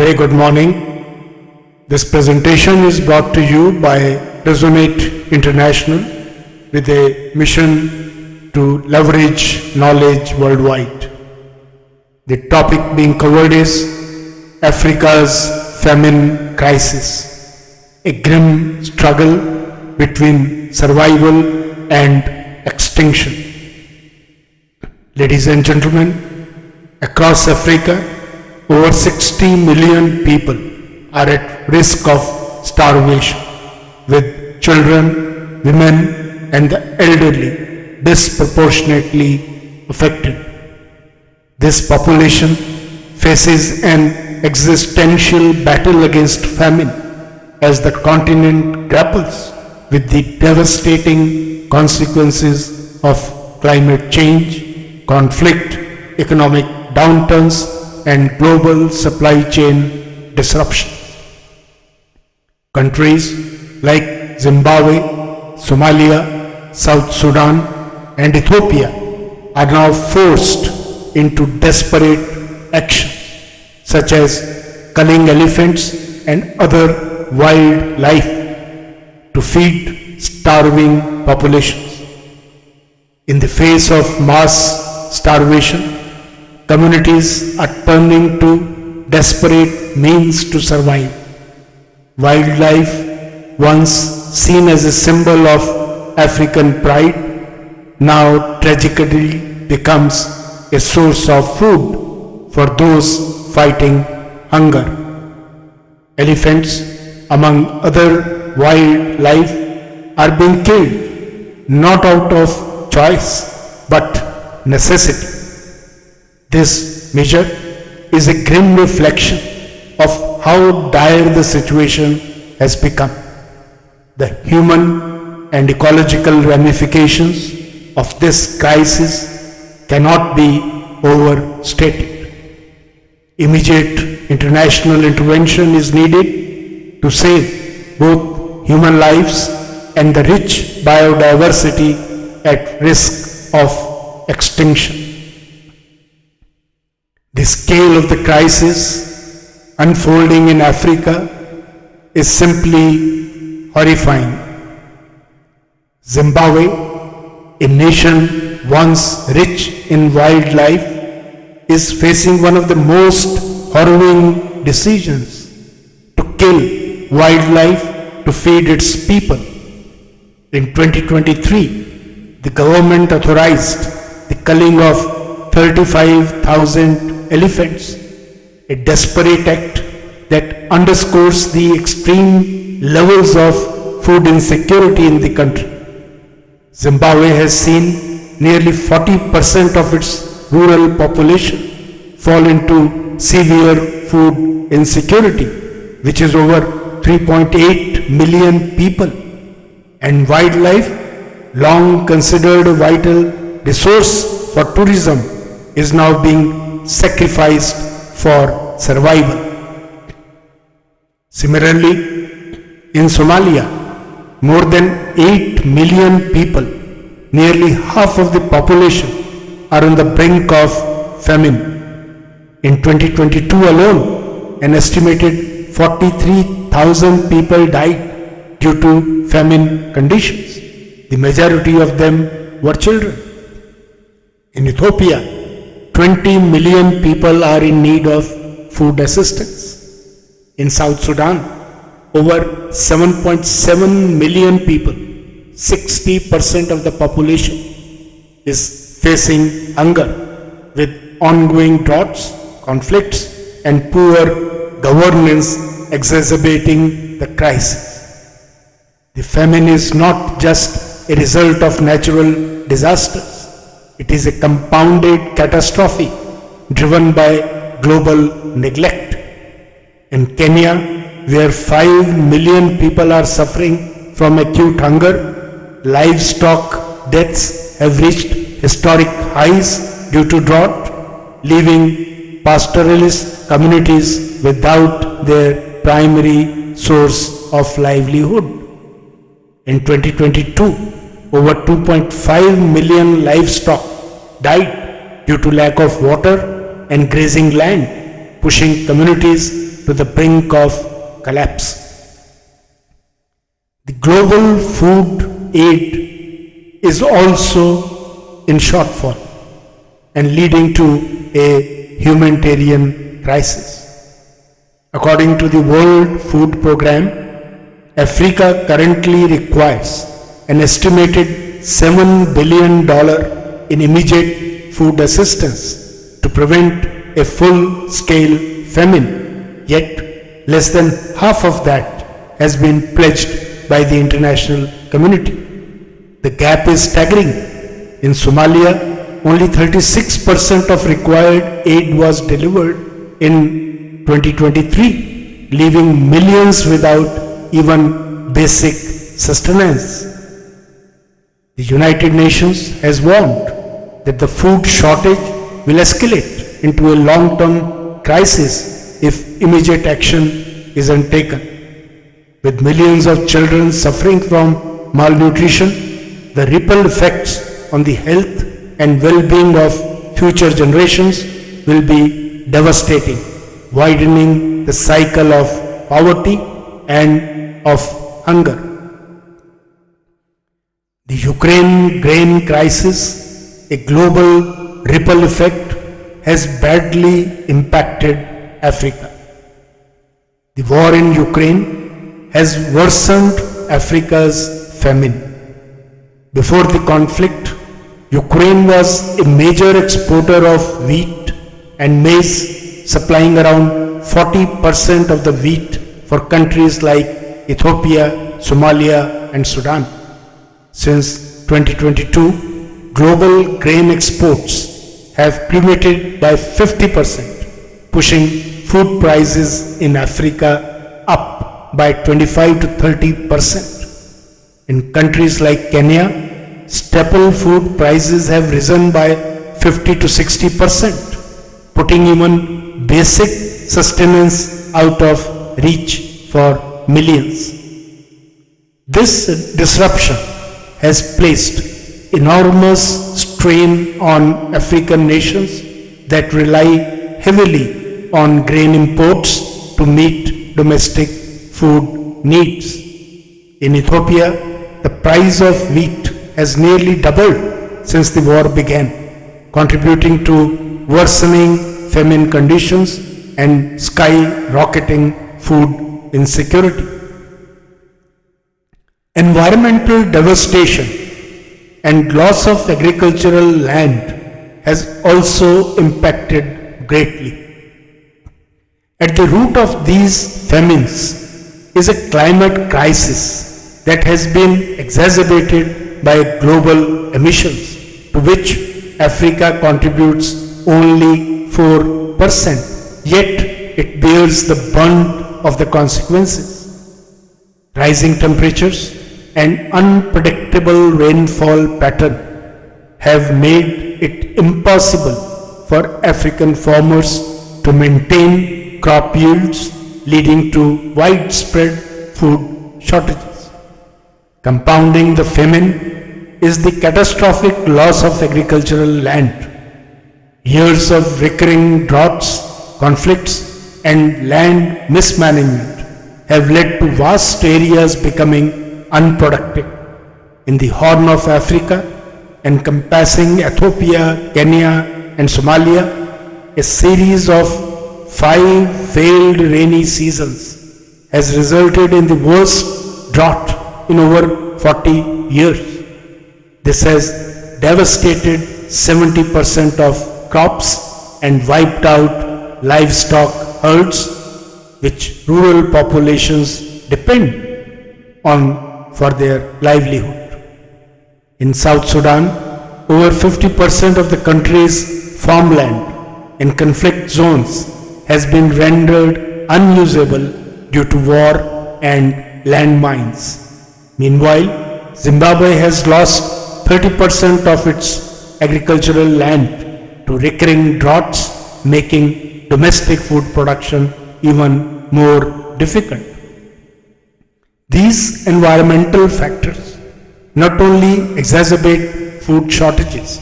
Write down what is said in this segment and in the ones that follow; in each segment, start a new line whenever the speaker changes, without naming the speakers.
Very good morning. This presentation is brought to you by Resonate International with a mission to leverage knowledge worldwide. The topic being covered is Africa's famine crisis, a grim struggle between survival and extinction. Ladies and gentlemen, across Africa, over 60 million people are at risk of starvation, with children, women, and the elderly disproportionately affected. This population faces an existential battle against famine as the continent grapples with the devastating consequences of climate change, conflict, economic downturns, and global supply chain disruption. Countries like Zimbabwe, Somalia, South Sudan, and Ethiopia are now forced into desperate action, such as culling elephants and other wildlife to feed starving populations. In the face of mass starvation, communities are turning to desperate means to survive. Wildlife, once seen as a symbol of African pride, now tragically becomes a source of food for those fighting hunger. Elephants, among other wildlife, are being killed not out of choice but necessity. This measure is a grim reflection of how dire the situation has become. The human and ecological ramifications of this crisis cannot be overstated. Immediate international intervention is needed to save both human lives and the rich biodiversity at risk of extinction. The scale of the crisis unfolding in Africa is simply horrifying. Zimbabwe, a nation once rich in wildlife, is facing one of the most harrowing decisions: to kill wildlife to feed its people. In 2023, the government authorized the culling of 35,000 elephants, a desperate act that underscores the extreme levels of food insecurity in the country. Zimbabwe has seen nearly 40% of its rural population fall into severe food insecurity, which is over 3.8 million people, and wildlife, long considered a vital resource for tourism, is now being sacrificed for survival. Similarly, in Somalia, more than 8 million people, nearly half of the population, are on the brink of famine. In 2022 alone, an estimated 43,000 people died due to famine conditions. The majority of them were children. In Ethiopia, 20 million people are in need of food assistance. In South Sudan, over 7.7 million people, 60% of the population, is facing hunger, with ongoing droughts, conflicts, and poor governance exacerbating the crisis. The famine is not just a result of natural disasters. It is a compounded catastrophe driven by global neglect. In Kenya, where 5 million people are suffering from acute hunger, livestock deaths have reached historic highs due to drought, leaving pastoralist communities without their primary source of livelihood. In 2022, over 2.5 million livestock died due to lack of water and grazing land, pushing communities to the brink of collapse. The global food aid is also in shortfall and leading to a humanitarian crisis. According to the World Food Programme, Africa currently requires an estimated $7 billion in immediate food assistance to prevent a full-scale famine, yet less than half of that has been pledged by the international community. The gap is staggering. In Somalia, only 36% of required aid was delivered in 2023, leaving millions without even basic sustenance. The United Nations has warned that the food shortage will escalate into a long-term crisis if immediate action isn't taken. With millions of children suffering from malnutrition, the ripple effects on the health and well-being of future generations will be devastating, widening the cycle of poverty and of hunger. The Ukraine grain crisis, a global ripple effect, has badly impacted Africa. The war in Ukraine has worsened Africa's famine. Before the conflict, Ukraine was a major exporter of wheat and maize, supplying around 40% of the wheat for countries like Ethiopia, Somalia, and Sudan. Since 2022, global grain exports have plummeted by 50%, pushing food prices in Africa up by 25 to 30%. In countries like Kenya, staple food prices have risen by 50 to 60%, putting even basic sustenance out of reach for millions. This disruption has placed enormous strain on African nations that rely heavily on grain imports to meet domestic food needs. In Ethiopia, the price of wheat has nearly doubled since the war began, contributing to worsening famine conditions and skyrocketing food insecurity. Environmental devastation and loss of agricultural land has also impacted greatly. At the root of these famines is a climate crisis that has been exacerbated by global emissions, to which Africa contributes only 4%, yet it bears the brunt of the consequences. Rising temperatures and unpredictable rainfall pattern have made it impossible for African farmers to maintain crop yields, leading to widespread food shortages. Compounding the famine is the catastrophic loss of agricultural land. Years of recurring droughts, conflicts, and land mismanagement have led to vast areas becoming unproductive. In the Horn of Africa, encompassing Ethiopia, Kenya, and Somalia, a series of 5 failed rainy seasons has resulted in the worst drought in over 40 years. This has devastated 70% of crops and wiped out livestock herds, which rural populations depend on for their livelihood. In South Sudan, over 50% of the country's farmland in conflict zones has been rendered unusable due to war and landmines. Meanwhile, Zimbabwe has lost 30% of its agricultural land to recurring droughts, making domestic food production even more difficult. These environmental factors not only exacerbate food shortages,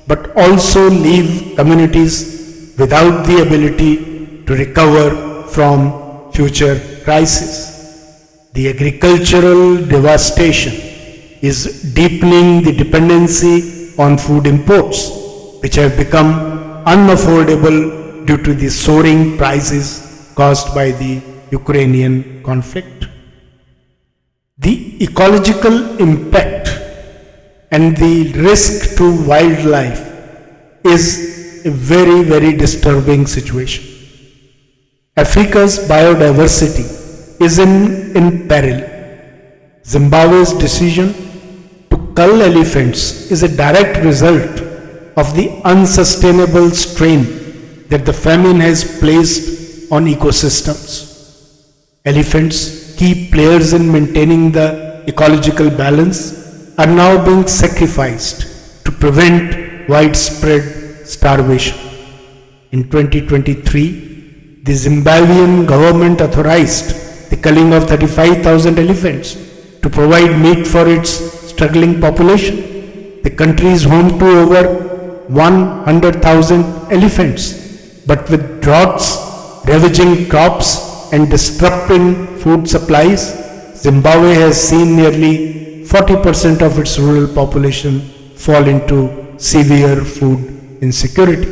but also leave communities without the ability to recover from future crises. The agricultural devastation is deepening the dependency on food imports, which have become unaffordable due to the soaring prices caused by the Ukrainian conflict. The ecological impact and the risk to wildlife is a very, very disturbing situation. Africa's biodiversity is in peril. Zimbabwe's decision to cull elephants is a direct result of the unsustainable strain that the famine has placed on ecosystems. Elephants, key players in maintaining the ecological balance, are now being sacrificed to prevent widespread starvation. In 2023, the Zimbabwean government authorized the culling of 35,000 elephants to provide meat for its struggling population. The country is home to over 100,000 elephants, but with droughts ravaging crops and disrupting food supplies, Zimbabwe has seen nearly 40% of its rural population fall into severe food insecurity.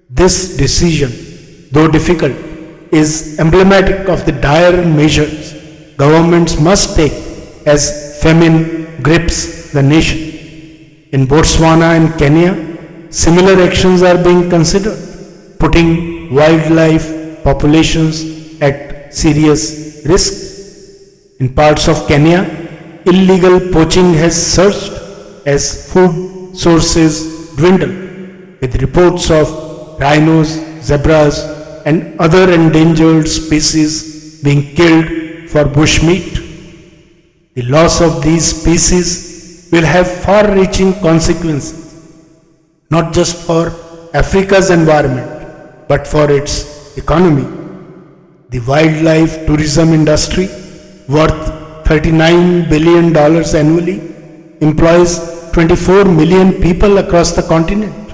This decision, though difficult, is emblematic of the dire measures governments must take as famine grips the nation. In Botswana and Kenya, similar actions are being considered, putting wildlife populations at serious risk. In parts of Kenya, illegal poaching has surged as food sources dwindle, with reports of rhinos, zebras, and other endangered species being killed for bushmeat. The loss of these species will have far-reaching consequences, not just for Africa's environment, but for its economy. The wildlife tourism industry, worth $39 billion annually, employs 24 million people across the continent.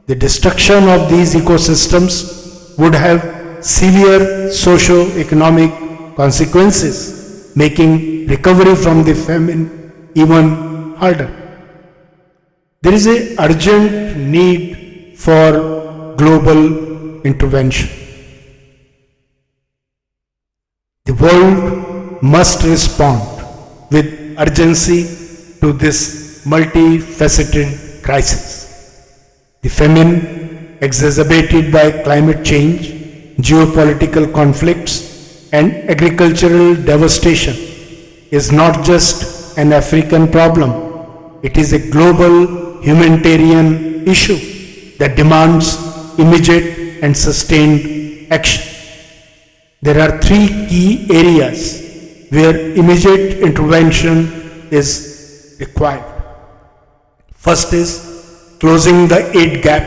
The destruction of these ecosystems would have severe socio-economic consequences, making recovery from the famine even harder. There is an urgent need for global intervention. The world must respond with urgency to this multifaceted crisis. The famine, exacerbated by climate change, geopolitical conflicts, and agricultural devastation, is not just an African problem. It is a global humanitarian issue that demands immediate and sustained action. There are three key areas where immediate intervention is required. First is closing the aid gap.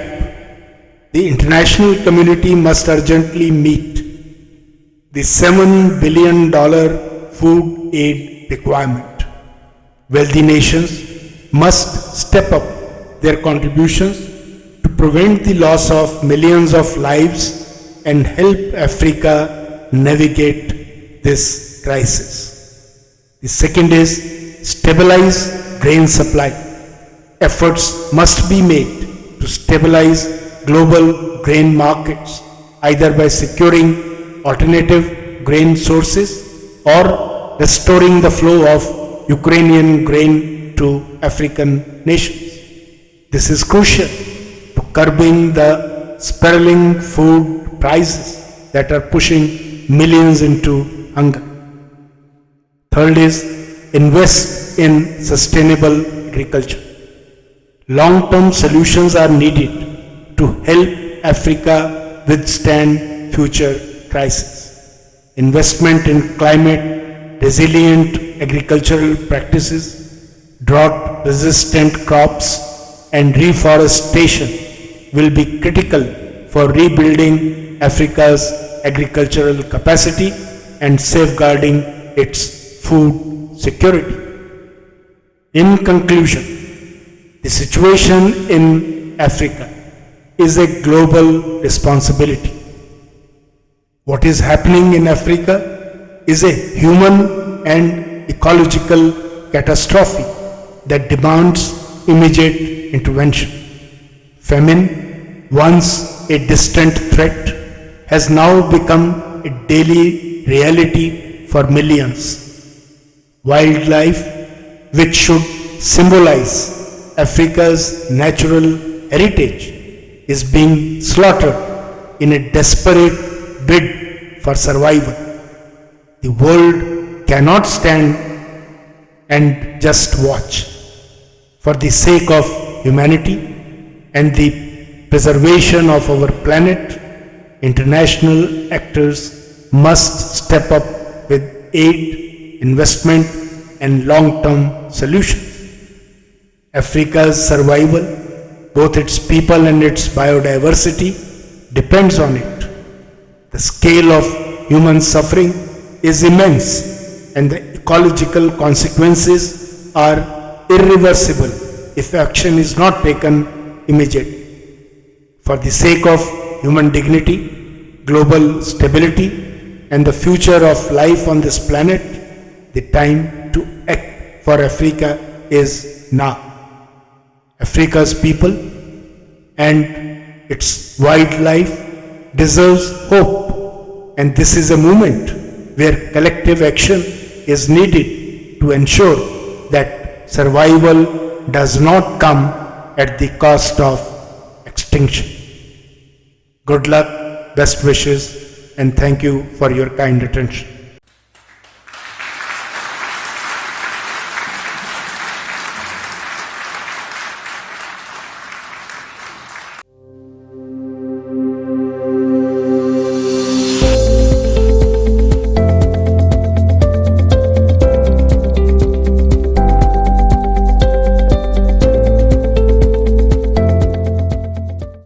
The international community must urgently meet the $7 billion food aid requirement. Wealthy nations must step up their contributions to prevent the loss of millions of lives and help Africa navigate this crisis. The second is stabilize grain supply. Efforts must be made to stabilize global grain markets, either by securing alternative grain sources or restoring the flow of Ukrainian grain to African nations. This is crucial to curbing the spiraling food prices that are pushing millions into hunger. Third is invest in sustainable agriculture. Long-term solutions are needed to help Africa withstand future crises. Investment in climate resilient agricultural practices, drought-resistant crops, and reforestation will be critical for rebuilding Africa's agricultural capacity and safeguarding its food security. In conclusion, the situation in Africa is a global responsibility. What is happening in Africa is a human and ecological catastrophe that demands immediate intervention. Famine, once a distant threat, has now become a daily reality for millions. Wildlife, which should symbolize Africa's natural heritage, is being slaughtered in a desperate bid for survival. The world cannot stand and just watch. For the sake of humanity and the preservation of our planet, international actors must step up with aid, investment, and long-term solutions. Africa's survival, both its people and its biodiversity, depends on it. The scale of human suffering is immense, and the ecological consequences are irreversible if action is not taken immediately. For the sake of human dignity, global stability, and the future of life on this planet, the time to act for Africa is now. Africa's people and its wildlife deserves hope, and this is a moment where collective action is needed to ensure that survival does not come at the cost of extinction. Good luck, best wishes, and thank you for your kind attention.